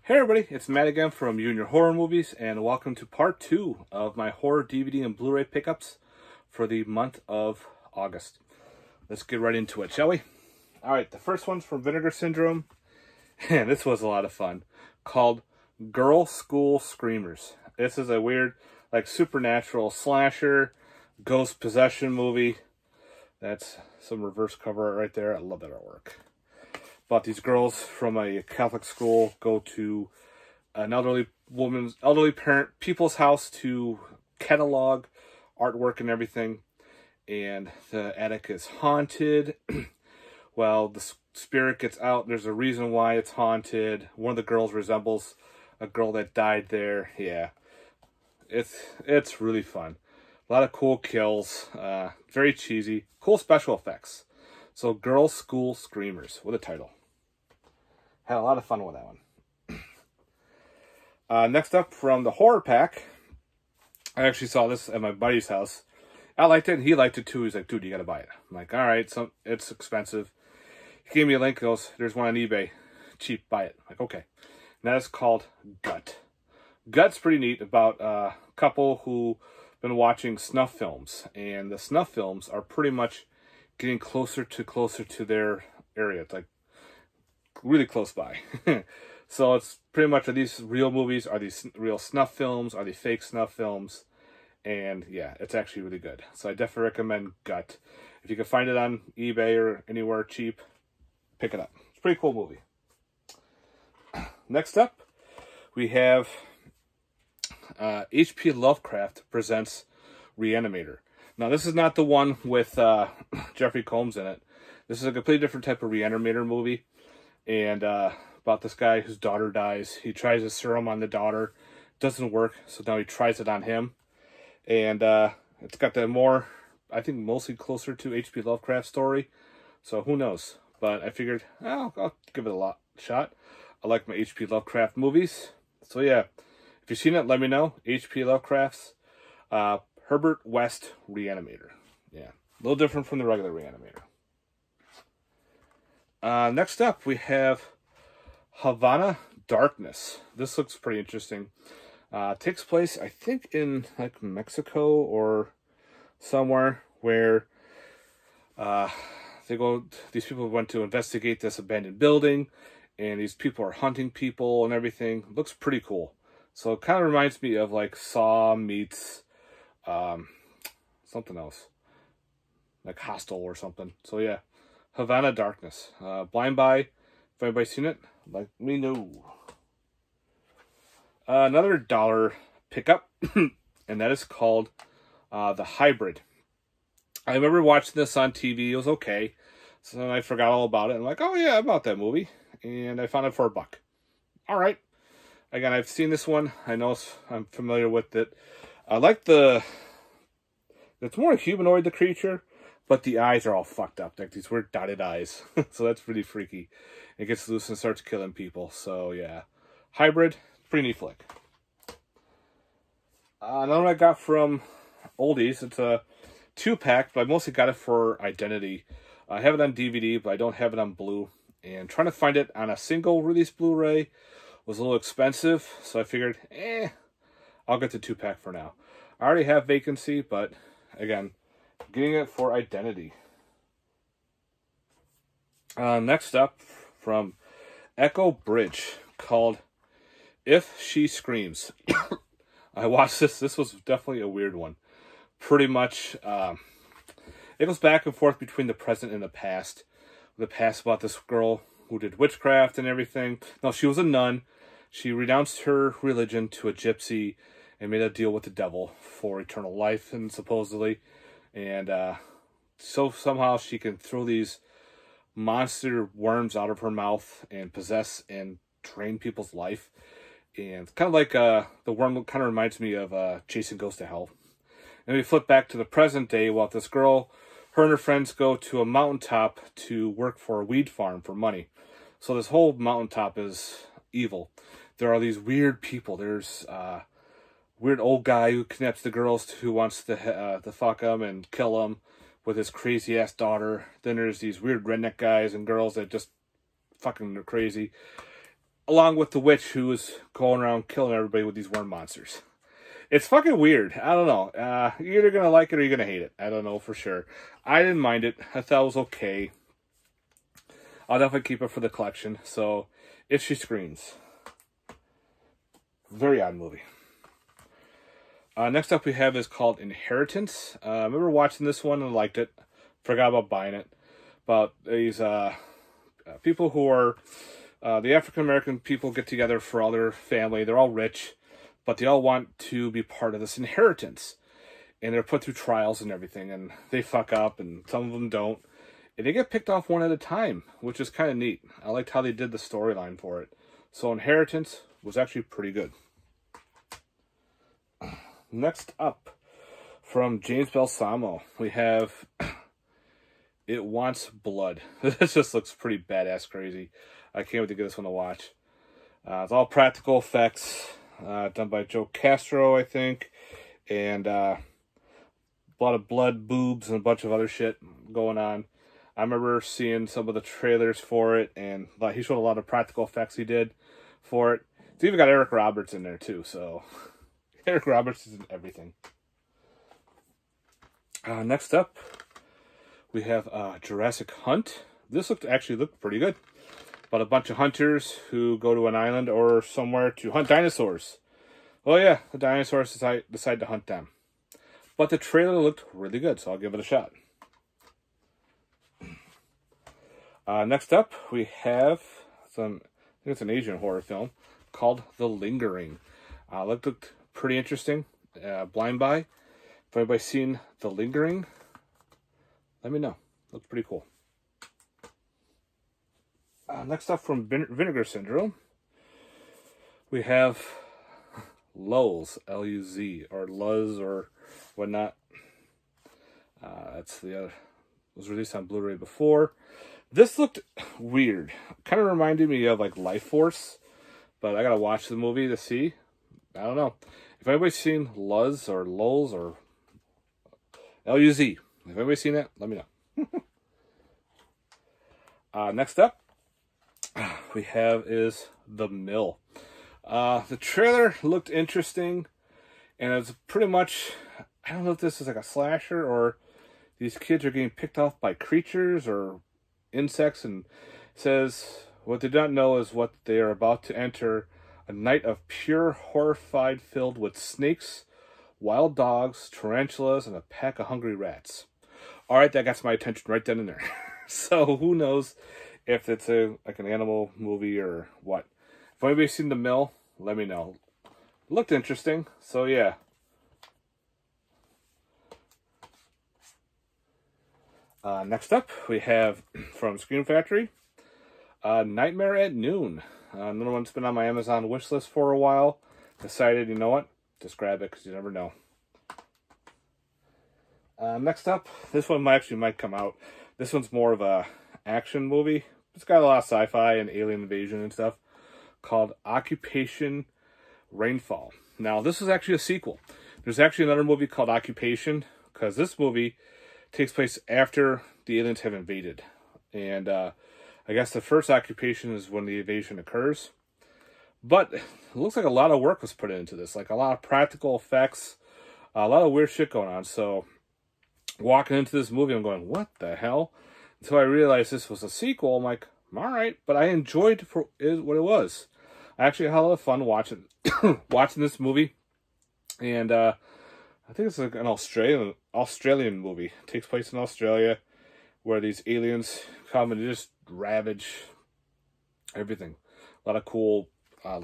Hey everybody, it's Matt again from You and Your Horror Movies, and welcome to part 2 of my horror DVD and Blu-ray pickups for the month of August. Let's get right into it, shall we? Alright, the first one's from Vinegar Syndrome, and this was a lot of fun, called Girl School Screamers. This is a weird, like, supernatural slasher, ghost possession movie. That's some reverse cover art right there. I love that artwork. About these girls from a Catholic school go to an elderly people's house to catalog artwork and everything, and the attic is haunted. Well, the spirit gets out. There's a reason why it's haunted. One of the girls resembles a girl that died there. Yeah, it's really fun. A lot of cool kills. Very cheesy. Cool special effects. So, Girl School Screamers. What a title. Had a lot of fun with that one. Next up, from the horror pack. I actually saw this at my buddy's house. I liked it, and he liked it too. He's like, dude, you gotta buy it. I'm like, alright, it's expensive. He gave me a link, goes, there's one on eBay. Cheap, buy it. I'm like, okay. And that is called Gut. Gut's pretty neat, about a couple who been watching snuff films. And the snuff films are pretty much getting closer to their area. It's like really close by. So it's pretty much, are these real movies? Are these real snuff films? Are they fake snuff films? And yeah, it's actually really good. So I definitely recommend Gut. If you can find it on eBay or anywhere cheap, pick it up. It's a pretty cool movie. Next up, we have H.P. Lovecraft presents Reanimator. Now, this is not the one with Jeffrey Combs in it. This is a completely different type of Reanimator movie. And about this guy whose daughter dies. He tries a serum on the daughter. Doesn't work, so now he tries it on him. And it's got the more, I think, mostly closer to H.P. Lovecraft story. So who knows? But I figured, I'll give it a shot. I like my H.P. Lovecraft movies. So yeah, if you've seen it, let me know. H.P. Lovecraft's Herbert West Reanimator. Yeah, a little different from the regular Reanimator. Next up, we have Havana Darkness. This looks pretty interesting. Takes place, I think, in like Mexico or somewhere where these people went to investigate this abandoned building, and these people are hunting people and everything. Looks pretty cool. So it kind of reminds me of like Saw meets something else, like Hostel or something. So yeah, Havana Darkness. Blind Buy. If anybody's seen it, let me know. Another dollar pickup, and that is called The Hybrid. I remember watching this on TV. It was okay. So then I forgot all about it. I'm like, oh yeah, about that movie. And I found it for $1. All right. Again, I've seen this one. I know I'm familiar with it. I like it's more humanoid, the creature, but the eyes are all fucked up. Like these weird dotted eyes. So that's pretty freaky. It gets loose and starts killing people. So yeah. Hybrid, pretty neat flick. Another one I got from Oldies. It's a 2-pack, but I mostly got it for Identity. I have it on DVD, but I don't have it on Blu. And trying to find it on a single release Blu-ray was a little expensive, so I figured, I'll get the 2-pack for now. I already have Vacancy, but again, getting it for Identity. Next up, from Echo Bridge, called If She Screams. I watched this. This was definitely a weird one. Pretty much, it goes back and forth between the present and the past. The past about this girl who did witchcraft and everything. No, she was a nun. She renounced her religion to a gypsy and made a deal with the devil for eternal life, and supposedly. And so somehow she can throw these monster worms out of her mouth and possess and drain people's life. And kind of like the worm kind of reminds me of Jason Goes to Hell. And we flip back to the present day. Well, this girl, her and her friends go to a mountaintop to work for a weed farm for money. So this whole mountaintop is evil. There are these weird people. There's weird old guy who kidnaps the girls, who wants to fuck them and kill them with his crazy ass daughter. Then there's these weird redneck guys and girls that just fucking are crazy. along with the witch who was going around killing everybody with these worm monsters. It's fucking weird. I don't know. You're either going to like it or you're going to hate it. I don't know for sure. I didn't mind it. I thought it was okay. I'll definitely keep it for the collection. So, If She Screams. Very odd movie. Next up we have is called Inheritance. I remember watching this one and liked it. Forgot about buying it. About these people who are... the African-American people get together for all their family. They're all rich, but they all want to be part of this inheritance. And they're put through trials and everything, and they fuck up, and some of them don't. And they get picked off one at a time, which is kind of neat. I liked how they did the storyline for it. So Inheritance was actually pretty good. Next up, from James Balsamo, we have It Wants Blood. This just looks pretty badass crazy. I can't wait to get this one to watch. It's all practical effects, done by Joe Castro, I think, and a lot of blood, boobs, and a bunch of other shit going on. I remember seeing some of the trailers for it, and he showed a lot of practical effects he did for it. It's even got Eric Roberts in there, too, so Eric Roberts is in everything. Next up, we have Jurassic Hunt. This actually looked pretty good. About a bunch of hunters who go to an island or somewhere to hunt dinosaurs. Oh yeah, the dinosaurs decide to hunt them. But the trailer looked really good, so I'll give it a shot. Next up, we have I think it's an Asian horror film called The Lingering. Looked pretty interesting. Blind Buy. If anybody's seen The Lingering, let me know. Looks pretty cool. Next up from Vinegar Syndrome, we have Luz, L-U-Z, or Luz, or whatnot. That's the other. It was released on Blu-ray before. This looked weird. Kind of reminded me of like Life Force, but I gotta watch the movie to see. I don't know. If anybody's seen Luz or Luz or L-U-Z, if anybody's seen that, let me know. Next up, we have is The Mill. The trailer looked interesting, and it's pretty much, I don't know if this is like a slasher or these kids are getting picked off by creatures or insects, and says what they don't know is what they are about to enter, a night of pure horrified filled with snakes, wild dogs, tarantulas, and a pack of hungry rats. Alright, that got my attention right then and there. So who knows if it's like an animal movie or what. If anybody's seen The Mill, let me know. Looked interesting, so yeah. Next up, we have from Scream Factory, Nightmare at Noon. Another one's been on my Amazon wish list for a while. Decided, you know what? Just grab it because you never know. Next up, this one might come out. This one's more of a action movie. It's got a lot of sci-fi and alien invasion and stuff. Called Occupation Rainfall. Now, this is actually a sequel. There's actually another movie called Occupation, because this movie takes place after the aliens have invaded. And I guess the first occupation is when the invasion occurs. But it looks like a lot of work was put into this. Like a lot of practical effects. A lot of weird shit going on. So, walking into this movie, I'm going, what the hell? Until I realized this was a sequel, I'm like, alright. But I enjoyed what it was. I actually had a lot of fun watching this movie. And I think it's like an Australian movie. It takes place in Australia, where these aliens come and just ravage everything. A lot of cool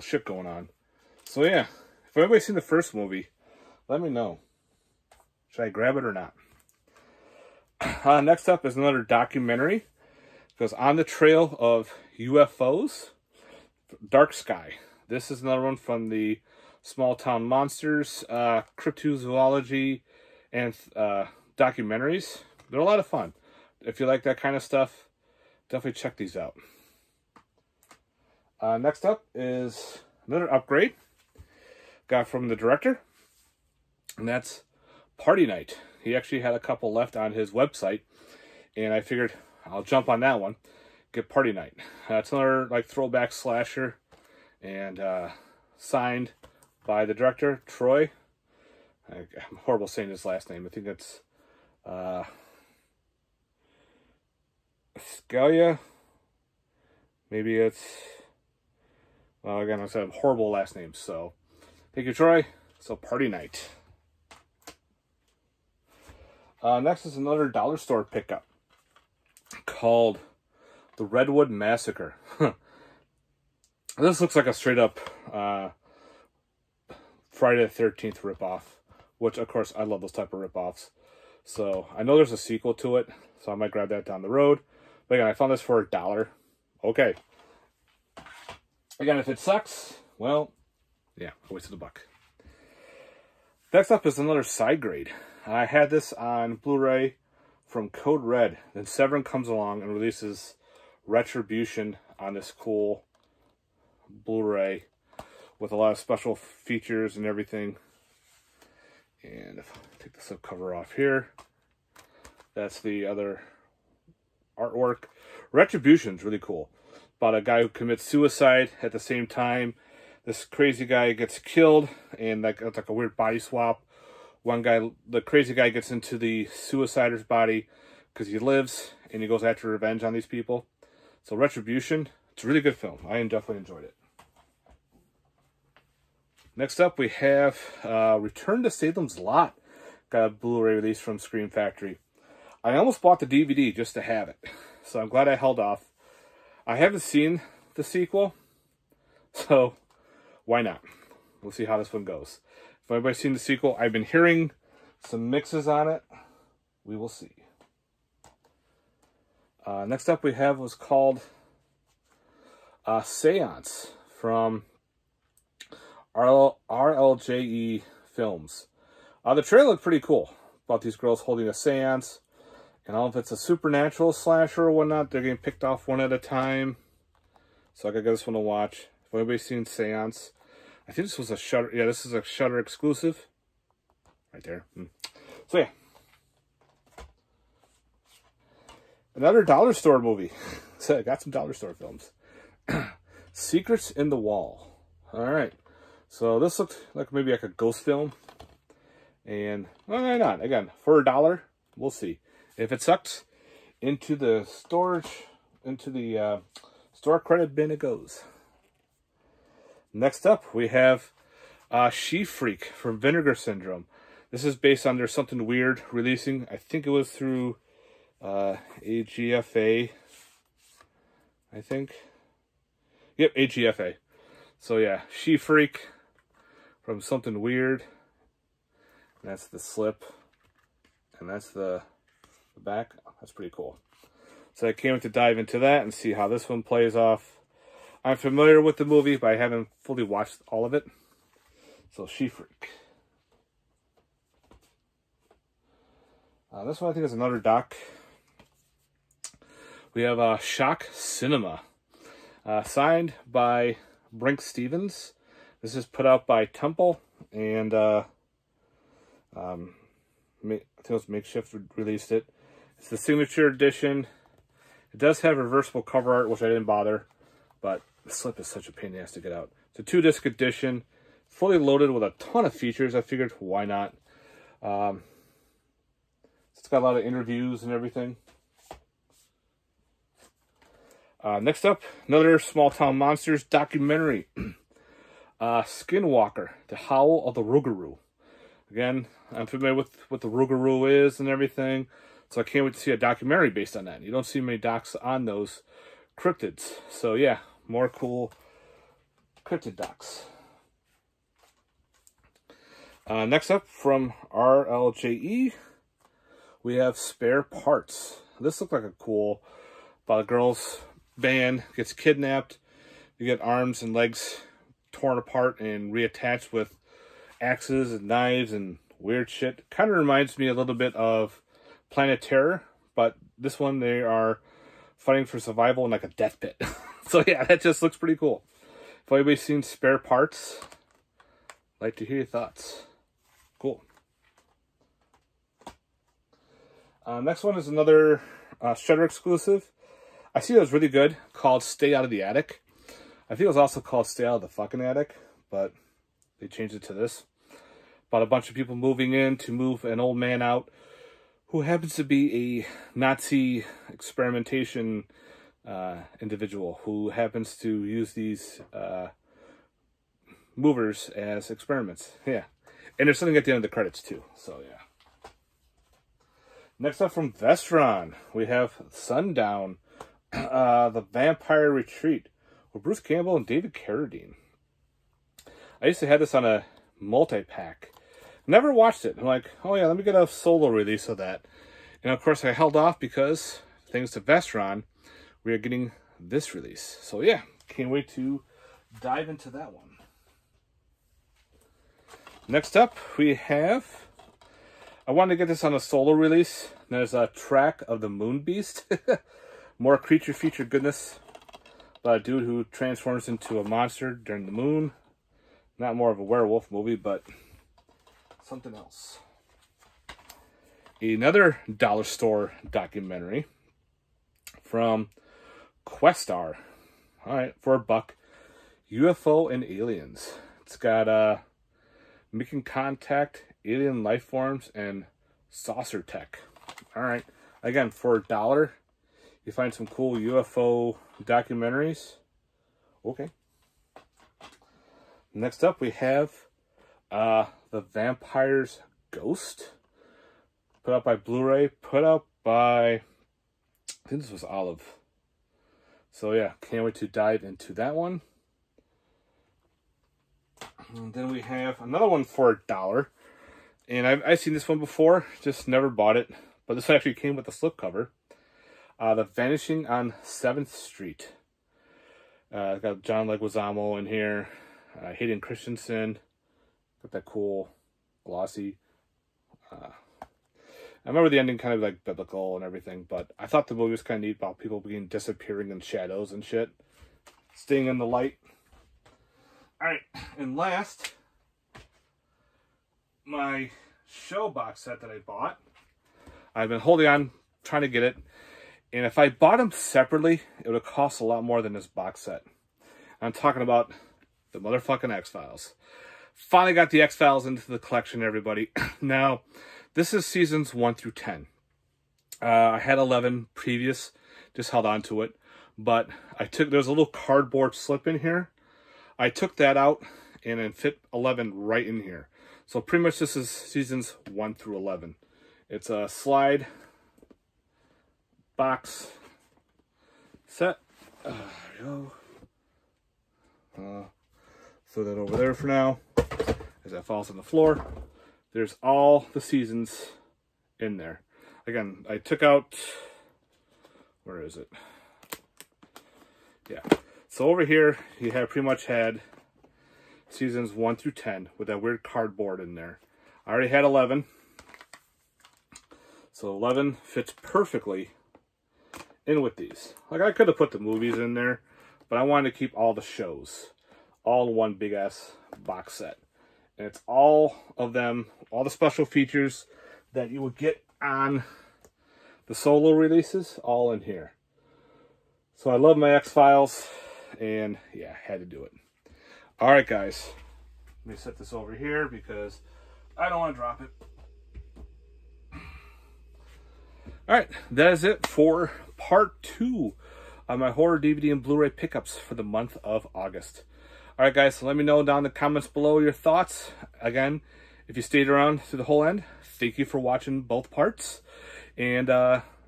shit going on. So yeah, if anybody's seen the first movie, let me know. Should I grab it or not? Next up is another documentary. It goes On the Trail of UFOs, Dark Sky. This is another one from the Small Town Monsters, cryptozoology, and documentaries. They're a lot of fun. If you like that kind of stuff, definitely check these out. Next up is another upgrade. Got from the director. And that's Party Night. He actually had a couple left on his website. And I figured I'll jump on that one. Get Party Night. It's another like throwback slasher. and signed by the director, Troy. I'm horrible saying his last name. I think it's Scalia. Maybe it's, well, again, I said horrible last names. So thank you, Troy. So Party Night. Next is another dollar store pickup called the Redwood Massacre. This looks like a straight up Friday the 13th ripoff, which of course I love those type of ripoffs. So I know there's a sequel to it, so I might grab that down the road. But again, I found this for $1. Okay. Again, if it sucks, well, yeah, I wasted $1. Next up is another side grade. I had this on Blu-ray from Code Red. Then Severin comes along and releases Retribution on this cool Blu-ray with a lot of special features and everything. And if I take the slipcover off here, that's the other artwork. Retribution's really cool. About a guy who commits suicide at the same time. This crazy guy gets killed, and it's like a weird body swap. One guy, the crazy guy, gets into the suicider's body because he lives, and he goes after revenge on these people. So Retribution, it's a really good film. I definitely enjoyed it. Next up, we have Return to Salem's Lot. Got a Blu-ray release from Scream Factory. I almost bought the DVD just to have it, so I'm glad I held off. I haven't seen the sequel, so why not? We'll see how this one goes. If anybody's seen the sequel, I've been hearing some mixes on it. We will see. Next up we have what's called Seance from RLJE Films. The trailer looked pretty cool about these girls holding a seance. And I don't know if it's a supernatural slasher or whatnot. They're getting picked off one at a time. So I gotta give this one a watch. If anybody's seen Seance, I think this was a Shudder. Yeah, this is a Shudder exclusive. Right there. So yeah. Another dollar store movie. So I got some dollar store films. Secrets in the Wall. Alright. So this looked like maybe like a ghost film. And, well, why not? Again, for $1, we'll see. If it sucks, into the storage, into the store credit bin it goes. Next up, we have She Freak from Vinegar Syndrome. This is based on There's Something Weird releasing. I think it was through AGFA. I think. Yep, AGFA. So yeah, She Freak from Something Weird. That's the slip. And that's the back. That's pretty cool. So I came to dive into that and see how this one plays off. I'm familiar with the movie, but I haven't fully watched all of it. So She Freak. This one I think is another doc. We have Shock Cinema. Signed by Brink Stevens. This is put out by Temple, and I think it was Makeshift released it. It's the signature edition. It does have reversible cover art, which I didn't bother, but the slip is such a pain in the ass to get out. It's a 2-disc edition, fully loaded with a ton of features. I figured, why not? It's got a lot of interviews and everything. Next up, another Small Town Monsters documentary. Skinwalker, The Howl of the Rougarou. Again, I'm familiar with what the Rougarou is and everything, so I can't wait to see a documentary based on that. You don't see many docs on those cryptids. So yeah, more cool cryptid docs. Next up, from RLJE, we have Spare Parts. This looks like a cool, about a girl's band gets kidnapped. You get arms and legs torn apart and reattached with axes and knives and weird shit. Kind of reminds me a little bit of Planet Terror, but this one they are fighting for survival in like a death pit. So yeah, that just looks pretty cool. If anybody's seen Spare Parts, I'd like to hear your thoughts. Cool. Next one is another Shudder exclusive. I see that was really good, called Stay Out of the Attic. I think it was also called Stay Out of the Fucking Attic, but they changed it to this. About a bunch of people moving in to move an old man out who happens to be a Nazi experimentation individual who happens to use these movers as experiments. Yeah. And there's something at the end of the credits too. So yeah. Next up from Vestron, we have Sundown, The Vampire Retreat with Bruce Campbell and David Carradine. I used to have this on a multi-pack. Never watched it. I'm like, oh yeah, let me get a solo release of that. And of course I held off because, thanks to Vestron, we are getting this release. So yeah, can't wait to dive into that one. Next up, we have, I wanted to get this on a solo release. There's a track of the Moon Beast. More creature feature goodness about a dude who transforms into a monster during the moon. Not more of a werewolf movie, but something else. Another dollar store documentary from Questar. All right, for $1. UFO and Aliens. It's got making contact, alien life forms, and saucer tech. All right, again, for $1, you find some cool UFO documentaries. Okay. Next up, we have The Vampire's Ghost. Put out by Blu-ray. Put out by, I think this was Olive. So yeah, can't wait to dive into that one. And then we have another one for $1. And I've seen this one before, just never bought it. But this actually came with a slipcover. The Vanishing on 7th Street. Got John Leguizamo in here. Hayden Christensen. Got that cool glossy. I remember the ending kind of like biblical and everything. But I thought the movie was kind of neat about people being disappearing in shadows and shit. Staying in the light. Alright, and last, my show box set that I bought. I've been holding on, trying to get it. And if I bought them separately, it would have cost a lot more than this box set. I'm talking about the motherfucking X-Files. Finally got the X-Files into the collection, everybody. Now, this is seasons 1 through 10. I had 11 previous, just held on to it. But there's a little cardboard slip in here. I took that out and then fit 11 right in here. So pretty much this is seasons 1 through 11. It's a slide box set. There we go. Throw that over there for now. As that falls on the floor. There's all the seasons in there. Again, I took out, where is it? Yeah. So over here, you have pretty much had seasons 1 through 10 with that weird cardboard in there. I already had 11. So 11 fits perfectly in with these. Like, I could have put the movies in there, but I wanted to keep all the shows. All in one big-ass box set. And it's all of them, all the special features that you would get on the solo releases, all in here. So I love my X-Files. And yeah, had to do it. All right, guys. Let me set this over here because I don't want to drop it. All right, that is it for part 2 of my horror DVD and Blu-ray pickups for the month of August. All right, guys, so let me know down in the comments below your thoughts. Again, if you stayed around through the whole end, thank you for watching both parts. And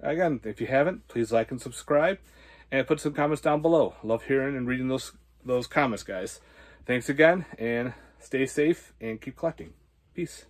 again, if you haven't, please like and subscribe. And put some comments down below. Love hearing and reading those comments, guys. Thanks again, and stay safe and keep collecting. Peace.